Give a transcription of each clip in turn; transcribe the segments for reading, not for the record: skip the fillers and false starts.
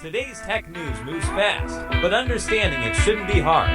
Today's tech news moves fast, but understanding it shouldn't be hard.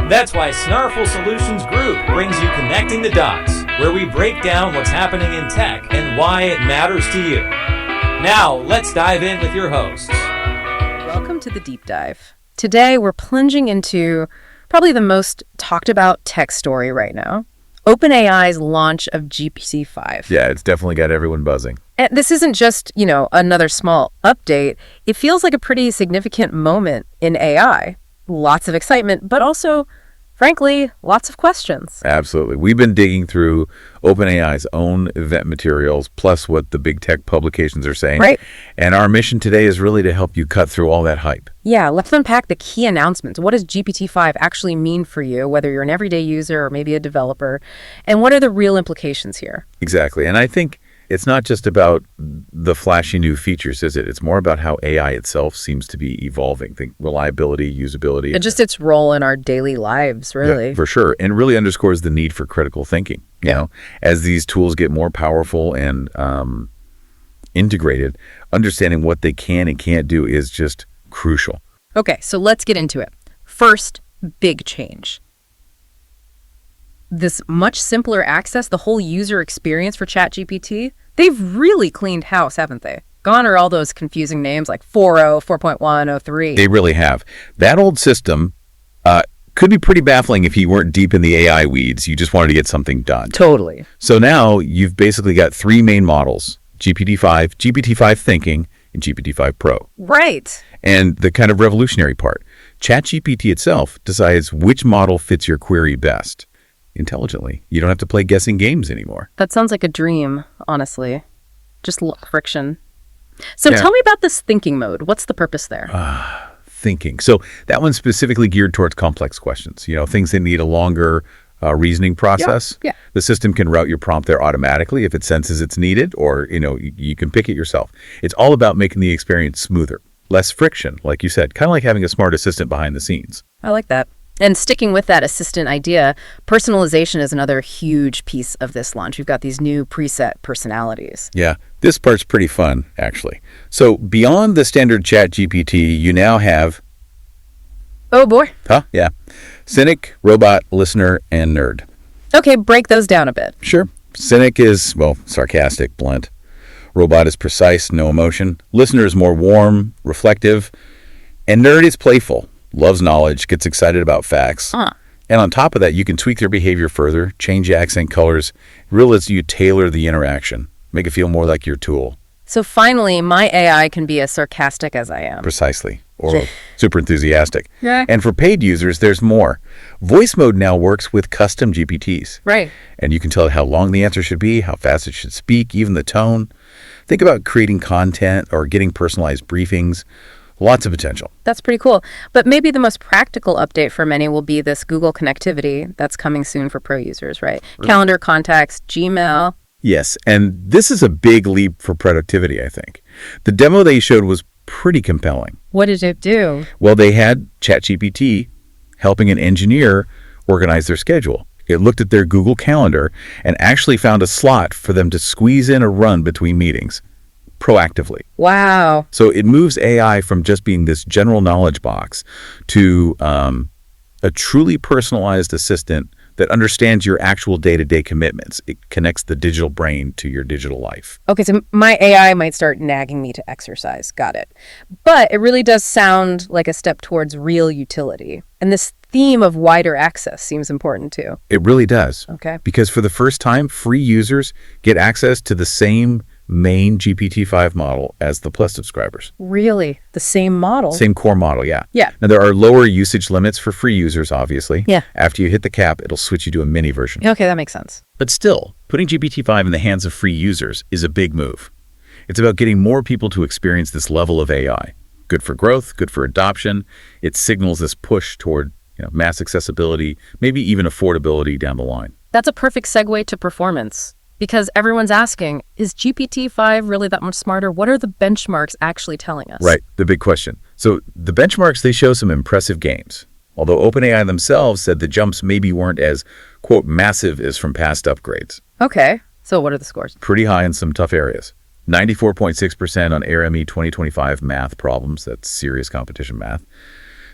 That's why Snarful Solutions Group brings you Connecting the Dots, where we break down what's happening in tech and why it matters to you. Now, let's dive in with your hosts. Welcome to the Deep Dive. Today, we're plunging into probably the most talked about tech story right now, OpenAI's launch of GPT-5. Yeah, it's definitely got everyone buzzing. And this isn't just, another small update. It feels like a pretty significant moment in AI. Lots of excitement, but also, frankly, lots of questions. Absolutely. We've been digging through OpenAI's own event materials, plus what the big tech publications are saying. Right. And our mission today is really to help you cut through all that hype. Yeah, let's unpack the key announcements. What does GPT-5 actually mean for you, whether you're an everyday user or maybe a developer? And what are the real implications here? Exactly. And I think it's not just about the flashy new features, is it? It's more about how AI itself seems to be evolving. Think reliability, usability. And just its role in our daily lives, really. Yeah, for sure. And really underscores the need for critical thinking. You know, as these tools get more powerful and integrated, understanding what they can and can't do is just crucial. Okay, so let's get into it. First, big change. This much simpler access, the whole user experience for ChatGPT, they've really cleaned house, haven't they? Gone are all those confusing names like 4.0, 4.1, 03. They really have. That old system could be pretty baffling if you weren't deep in the AI weeds. You just wanted to get something done. Totally. So now you've basically got three main models, GPT-5, GPT-5 Thinking, and GPT-5 Pro. Right. And the kind of revolutionary part, ChatGPT itself decides which model fits your query best. Intelligently. You don't have to play guessing games anymore. That sounds like a dream, honestly. Just friction. So tell me about this thinking mode. What's the purpose there? Thinking. So that one's specifically geared towards complex questions, things that need a longer reasoning process. Yeah. The system can route your prompt there automatically if it senses it's needed, or, you can pick it yourself. It's all about making the experience smoother, less friction, like you said, kind of like having a smart assistant behind the scenes. I like that. And sticking with that assistant idea, personalization is another huge piece of this launch. We've got these new preset personalities. Yeah, this part's pretty fun, actually. So beyond the standard ChatGPT, you now have... Oh, boy. Yeah. Cynic, Robot, Listener, and Nerd. Okay, break those down a bit. Sure. Cynic is, sarcastic, blunt. Robot is precise, no emotion. Listener is more warm, reflective. And Nerd is playful. Loves knowledge, gets excited about facts. And on top of that, you can tweak their behavior further, change accent colors, really lets you tailor the interaction, make it feel more like your tool. So finally, my AI can be as sarcastic as I am. Precisely. Or super enthusiastic. Yeah. And for paid users, there's more. Voice mode now works with custom GPTs. Right. And you can tell it how long the answer should be, how fast it should speak, even the tone. Think about creating content or getting personalized briefings. Lots of potential. That's pretty cool. But maybe the most practical update for many will be this Google connectivity that's coming soon for pro users, right? Calendar, contacts, Gmail. Yes, and this is a big leap for productivity, I think. The demo they showed was pretty compelling. What did it do? Well, they had ChatGPT helping an engineer organize their schedule. It looked at their Google Calendar and actually found a slot for them to squeeze in a run between meetings. Proactively. Wow. So it moves AI from just being this general knowledge box to a truly personalized assistant that understands your actual day-to-day commitments. It connects the digital brain to your digital life. Okay, so my AI might start nagging me to exercise. Got it. But it really does sound like a step towards real utility. And this theme of wider access seems important too. It really does. Okay. Because for the first time, free users get access to the same main GPT-5 model as the Plus subscribers. Really? The same model? Same core model, yeah. Yeah. Now, there are lower usage limits for free users, obviously. Yeah. After you hit the cap, it'll switch you to a mini version. Okay, that makes sense. But still, putting GPT-5 in the hands of free users is a big move. It's about getting more people to experience this level of AI. Good for growth, good for adoption. It signals this push toward mass accessibility, maybe even affordability down the line. That's a perfect segue to performance. Because everyone's asking, is GPT-5 really that much smarter? What are the benchmarks actually telling us? Right, the big question. So the benchmarks, they show some impressive gains. Although OpenAI themselves said the jumps maybe weren't as, quote, massive as from past upgrades. Okay, so what are the scores? Pretty high in some tough areas. 94.6% on ARME 2025 math problems, that's serious competition math,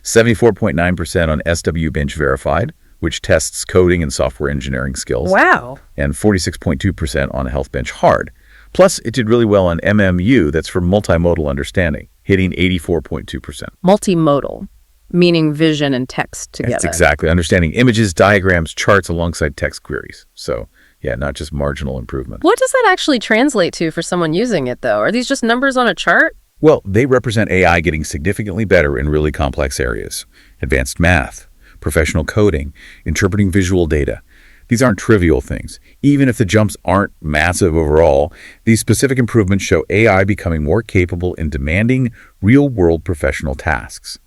74.9% on SW Bench Verified, which tests coding and software engineering skills, Wow. and 46.2% on Health Bench Hard. Plus, it did really well on MMU, that's for multimodal understanding, hitting 84.2%. Multimodal, meaning vision and text together. That's exactly. Understanding images, diagrams, charts alongside text queries. So, yeah, not just marginal improvement. What does that actually translate to for someone using it, though? Are these just numbers on a chart? Well, they represent AI getting significantly better in really complex areas. Advanced math, professional coding, interpreting visual data. These aren't trivial things. Even if the jumps aren't massive overall, these specific improvements show AI becoming more capable in demanding real-world professional tasks.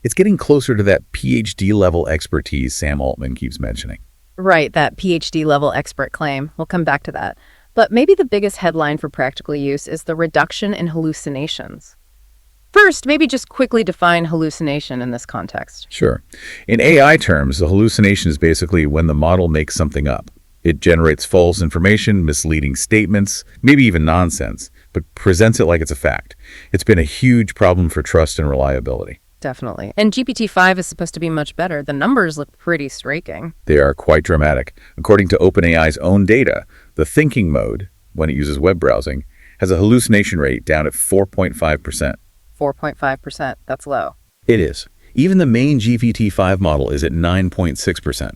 It's getting closer to that PhD-level expertise Sam Altman keeps mentioning. Right, that PhD-level expert claim. We'll come back to that. But maybe the biggest headline for practical use is the reduction in hallucinations. First, maybe just quickly define hallucination in this context. Sure. In AI terms, the hallucination is basically when the model makes something up. It generates false information, misleading statements, maybe even nonsense, but presents it like it's a fact. It's been a huge problem for trust and reliability. Definitely. And GPT-5 is supposed to be much better. The numbers look pretty striking. They are quite dramatic. According to OpenAI's own data, the thinking mode, when it uses web browsing, has a hallucination rate down at 4.5%. 4.5%. That's low. It is. Even the main GPT-5 model is at 9.6%.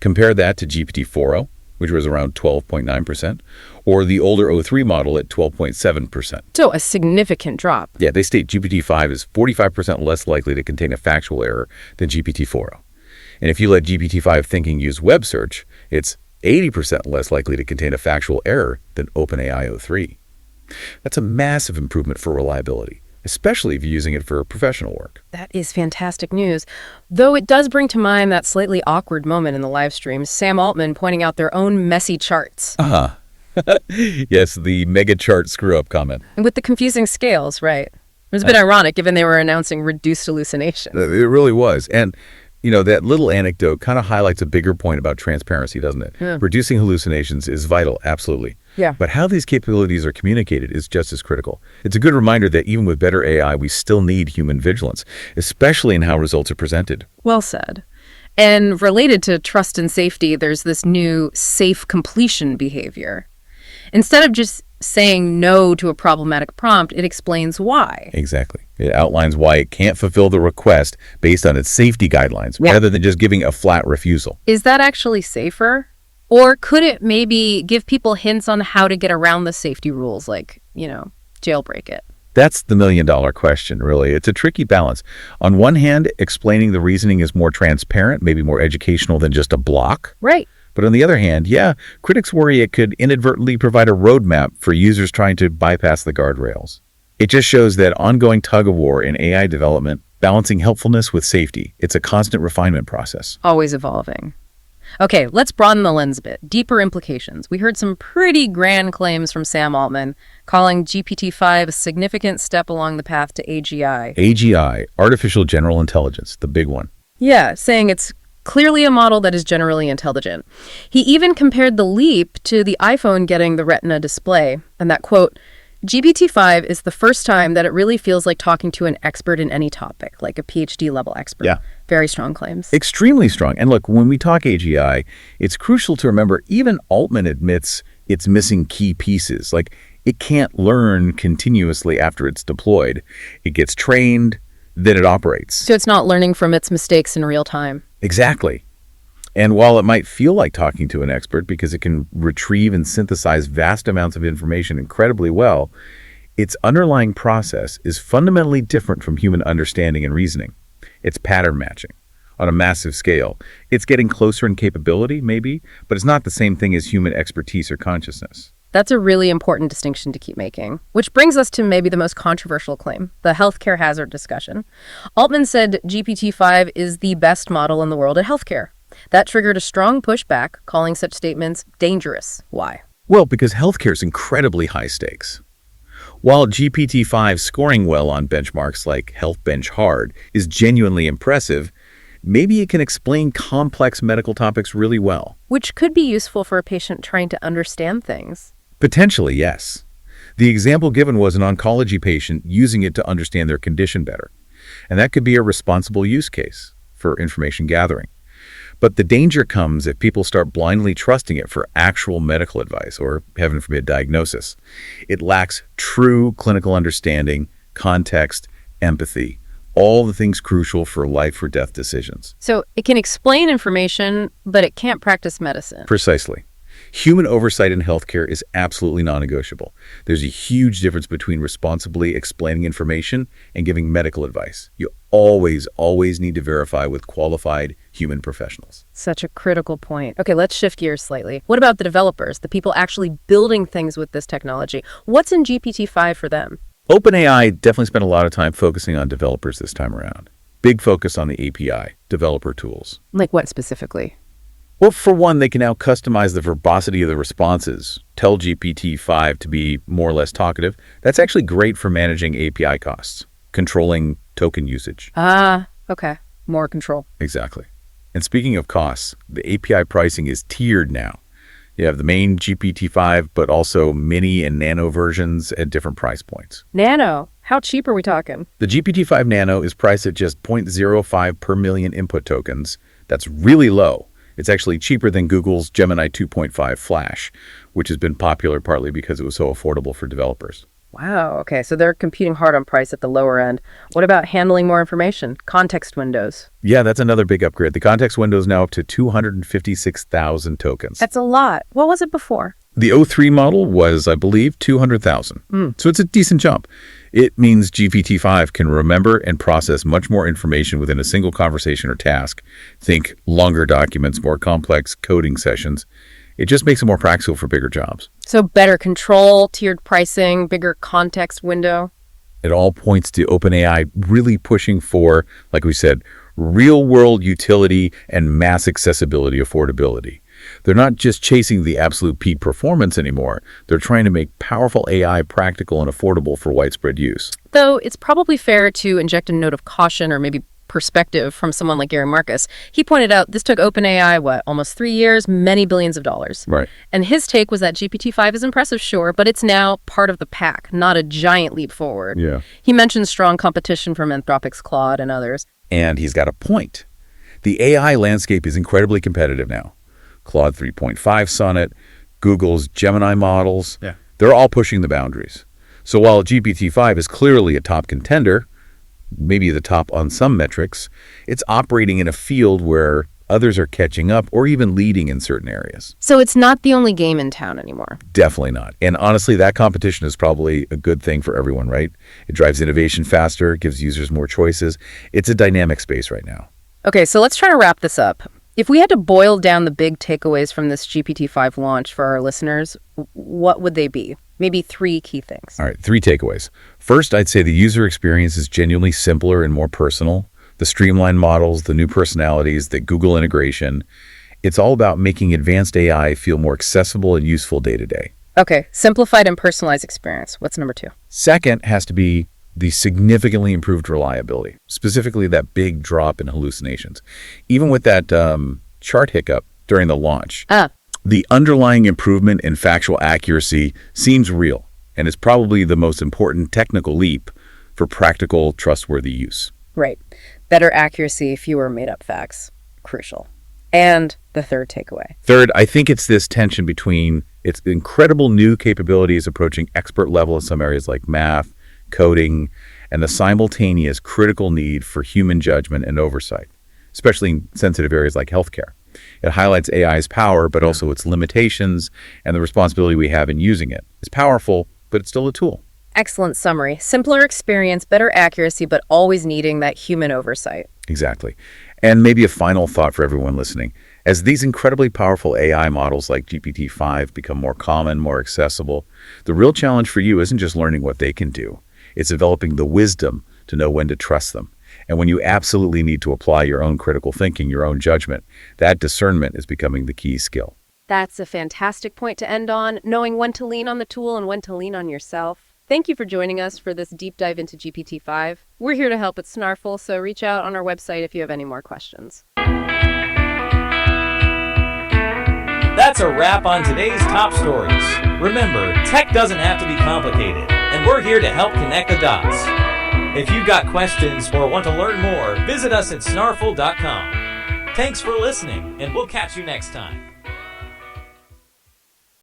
Compare that to GPT-4o, which was around 12.9%, or the older O3 model at 12.7%. So a significant drop. Yeah, they state GPT-5 is 45% less likely to contain a factual error than GPT-4o. And if you let GPT-5 thinking use web search, it's 80% less likely to contain a factual error than OpenAI O3. That's a massive improvement for reliability, especially if you're using it for professional work. That is fantastic news. Though it does bring to mind that slightly awkward moment in the live stream, Sam Altman pointing out their own messy charts. Yes, the mega chart screw-up comment. And with the confusing scales, right? It was a bit ironic given they were announcing reduced hallucination. It really was. And, you know, that little anecdote kind of highlights a bigger point about transparency, doesn't it? Yeah. Reducing hallucinations is vital, absolutely. Yeah. But how these capabilities are communicated is just as critical. It's a good reminder that even with better AI, we still need human vigilance, especially in how results are presented. Well said. And related to trust and safety, there's this new safe completion behavior. Instead of just saying no to a problematic prompt, it explains why. Exactly. It outlines why it can't fulfill the request based on its safety guidelines, rather than just giving a flat refusal. Is that actually safer? Or could it maybe give people hints on how to get around the safety rules, like, jailbreak it? That's the million-dollar question, really. It's a tricky balance. On one hand, explaining the reasoning is more transparent, maybe more educational than just a block. Right. But on the other hand, critics worry it could inadvertently provide a roadmap for users trying to bypass the guardrails. It just shows that ongoing tug-of-war in AI development, balancing helpfulness with safety, it's a constant refinement process. Always evolving. Okay, let's broaden the lens a bit. Deeper implications. We heard some pretty grand claims from Sam Altman, calling GPT-5 a significant step along the path to AGI. AGI, Artificial General Intelligence, the big one. Yeah, saying it's clearly a model that is generally intelligent. He even compared the leap to the iPhone getting the Retina display, and that, quote, GPT-5 is the first time that it really feels like talking to an expert in any topic, like a PhD-level expert. Yeah. Very strong claims. Extremely strong. And look, when we talk AGI, it's crucial to remember even Altman admits it's missing key pieces. Like, it can't learn continuously after it's deployed. It gets trained, then it operates. So it's not learning from its mistakes in real time. Exactly. And while it might feel like talking to an expert because it can retrieve and synthesize vast amounts of information incredibly well, its underlying process is fundamentally different from human understanding and reasoning. It's pattern matching on a massive scale. It's getting closer in capability, maybe, but it's not the same thing as human expertise or consciousness. That's a really important distinction to keep making, which brings us to maybe the most controversial claim, the healthcare hazard discussion. Altman said GPT-5 is the best model in the world at healthcare. That triggered a strong pushback, calling such statements dangerous. Why? Well, because healthcare is incredibly high stakes. While GPT-5 scoring well on benchmarks like Health Bench Hard is genuinely impressive, maybe it can explain complex medical topics really well. Which could be useful for a patient trying to understand things. Potentially, yes. The example given was an oncology patient using it to understand their condition better. And that could be a responsible use case for information gathering. But the danger comes if people start blindly trusting it for actual medical advice or, heaven forbid, diagnosis. It lacks true clinical understanding, context, empathy, all the things crucial for life or death decisions. So it can explain information, but it can't practice medicine. Precisely. Human oversight in healthcare is absolutely non-negotiable. There's a huge difference between responsibly explaining information and giving medical advice. You always need to verify with qualified human professionals. Such a critical point. Okay, let's shift gears slightly. What about the developers, the people actually building things with this technology? What's in GPT-5 for them? OpenAI definitely spent a lot of time focusing on developers this time around. Big focus on the API, developer tools. Like what specifically? Well, for one, they can now customize the verbosity of the responses, tell GPT-5 to be more or less talkative. That's actually great for managing API costs, controlling token usage. Okay. More control. Exactly. And speaking of costs, the API pricing is tiered now. You have the main GPT-5, but also mini and nano versions at different price points. Nano? How cheap are we talking? The GPT-5 Nano is priced at just 0.05 per million input tokens. That's really low. It's actually cheaper than Google's Gemini 2.5 Flash, which has been popular partly because it was so affordable for developers. Wow, okay, so they're competing hard on price at the lower end. What about handling more information? Context windows? Yeah, that's another big upgrade. The context window is now up to 256,000 tokens. That's a lot. What was it before? The O3 model was, I believe, 200,000. So it's a decent jump. It means GPT-5 can remember and process much more information within a single conversation or task. Think longer documents, more complex coding sessions. It just makes it more practical for bigger jobs. So better control, tiered pricing, bigger context window? It all points to OpenAI really pushing for, like we said, real-world utility and mass accessibility affordability. They're not just chasing the absolute peak performance anymore. They're trying to make powerful AI practical and affordable for widespread use. Though it's probably fair to inject a note of caution or maybe perspective from someone like Gary Marcus. He pointed out this took OpenAI, almost 3 years, many billions of dollars. Right. And his take was that GPT-5 is impressive, sure, but it's now part of the pack, not a giant leap forward. Yeah. He mentioned strong competition from Anthropic's Claude and others. And he's got a point. The AI landscape is incredibly competitive now. Claude 3.5 Sonnet, Google's Gemini models, they're all pushing the boundaries. So while GPT-5 is clearly a top contender, maybe the top on some metrics, it's operating in a field where others are catching up or even leading in certain areas. So it's not the only game in town anymore. Definitely not. And honestly, that competition is probably a good thing for everyone, right? It drives innovation faster, gives users more choices. It's a dynamic space right now. Okay, so let's try to wrap this up. If we had to boil down the big takeaways from this GPT-5 launch for our listeners, what would they be? Maybe 3 key things. All right, 3 takeaways. First, I'd say the user experience is genuinely simpler and more personal. The streamlined models, the new personalities, the Google integration. It's all about making advanced AI feel more accessible and useful day to day. Okay, simplified and personalized experience. What's number 2? Second has to be the significantly improved reliability, specifically that big drop in hallucinations. Even with that chart hiccup during the launch, the underlying improvement in factual accuracy seems real and is probably the most important technical leap for practical, trustworthy use. Right. Better accuracy, fewer made-up facts. Crucial. And the third takeaway. Third, I think it's this tension between its incredible new capabilities approaching expert level in some areas like math, coding, and the simultaneous critical need for human judgment and oversight, especially in sensitive areas like healthcare. It highlights AI's power, but also its limitations and the responsibility we have in using it. It's powerful, but it's still a tool. Excellent summary. Simpler experience, better accuracy, but always needing that human oversight. Exactly. And maybe a final thought for everyone listening. As these incredibly powerful AI models like GPT-5 become more common, more accessible, the real challenge for you isn't just learning what they can do. It's developing the wisdom to know when to trust them. And when you absolutely need to apply your own critical thinking, your own judgment, that discernment is becoming the key skill. That's a fantastic point to end on, knowing when to lean on the tool and when to lean on yourself. Thank you for joining us for this deep dive into GPT-5. We're here to help at Snarful, so reach out on our website if you have any more questions. That's a wrap on today's top stories. Remember, tech doesn't have to be complicated, and we're here to help connect the dots. If you've got questions or want to learn more, visit us at snarful.com. Thanks for listening, and we'll catch you next time.